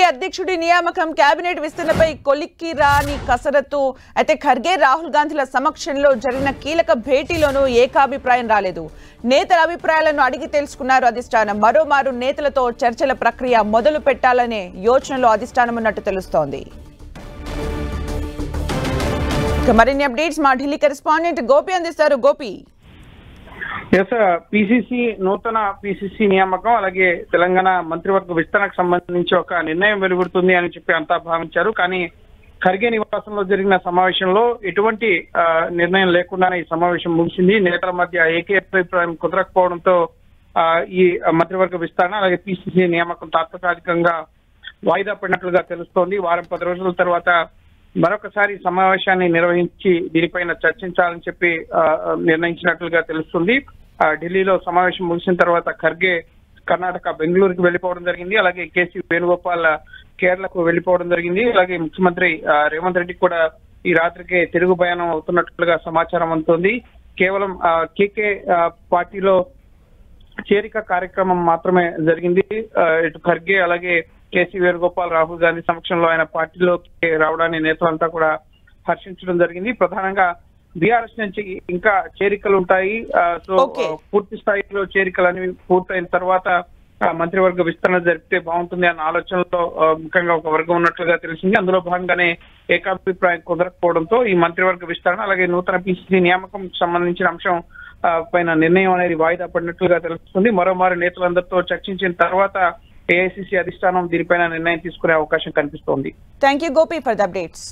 అధ్యక్షుడి నియామకం కేబినెట్ విస్తరణపై కొలిక్కి రాని కసరత్తు అయితే ఖర్గే రాహుల్ గాంధీల సమక్షంలో జరిగిన కీలక భేటీలోనూ ఏకాభిప్రాయం రాలేదు. నేతల అభిప్రాయాలను అడిగి తెలుసుకున్నారు అధిష్టానం. మరోమారు నేతలతో చర్చల ప్రక్రియ మొదలు పెట్టాలనే యోచనలో అధిష్టానం ఉన్నట్టు తెలుస్తోంది. మరిన్ని అప్డేట్స్ మా ఢిల్లీ కరెస్పాండెంట్ గోపి అందిస్తారు. గోపి, పిసిసి నూతన పిసిసి నియామకం అలాగే తెలంగాణ మంత్రివర్గ విస్తరణకు సంబంధించి ఒక నిర్ణయం వెలువడుతుంది అని చెప్పి అంతా భావించారు. కానీ ఖర్గే నివాసంలో జరిగిన సమావేశంలో ఎటువంటి నిర్ణయం లేకుండానే ఈ సమావేశం ముగిసింది. నేతల మధ్య ఏకాభిప్రాయం కుదరకపోవడంతో ఈ మంత్రివర్గ విస్తరణ అలాగే పిసిసి నియామకం తాత్కాలికంగా వాయిదా పడినట్లుగా తెలుస్తోంది. వారం 10 రోజుల తర్వాత మరొకసారి సమావేశాన్ని నిర్వహించి దీనిపైన చర్చించాలని చెప్పి నిర్ణయించినట్లుగా తెలుస్తుంది. ఢిల్లీలో సమావేశం ముగిసిన తర్వాత ఖర్గే కర్ణాటక బెంగళూరుకి వెళ్లిపోవడం జరిగింది. అలాగే కేసీ వేణుగోపాల్ కేరళకు వెళ్లిపోవడం జరిగింది. అలాగే ముఖ్యమంత్రి రేవంత్ రెడ్డి కూడా ఈ రాత్రికే తిరుగు ప్రయాణం అవుతున్నట్లుగా సమాచారం అందుతోంది. కేవలం కేకే పార్టీలో చేరిక కార్యక్రమం మాత్రమే జరిగింది. ఇటు ఖర్గే అలాగే కేసీ వేణుగోపాల్ రాహుల్ గాంధీ సమక్షంలో ఆయన పార్టీలోకి రావడాన్ని నేతలంతా కూడా హర్షించడం జరిగింది. ప్రధానంగా బీఆర్ఎస్ నుంచి ఇంకా చేరికలు ఉంటాయి. సో పూర్తి స్థాయిలో చేరికలు అనేవి పూర్తయిన తర్వాత మంత్రివర్గ విస్తరణ జరిపితే బాగుంటుంది అన్న ఆలోచనలో ముఖ్యంగా ఒక వర్గం ఉన్నట్లుగా తెలిసింది. అందులో భాగంగానే ఏకాభిప్రాయం కుదరకపోవడంతో ఈ మంత్రివర్గ విస్తరణ అలాగే నూతన పిసిసి నియామకం సంబంధించిన అంశం పైన నిర్ణయం అనేది వాయిదా పడినట్లుగా తెలుస్తుంది. మరోమారు నేతలందరితో చర్చించిన తర్వాత ఏఐసిసి అధిష్టానం దీనిపైన నిర్ణయం తీసుకునే అవకాశం కనిపిస్తోంది. Thank you Gopi for the updates.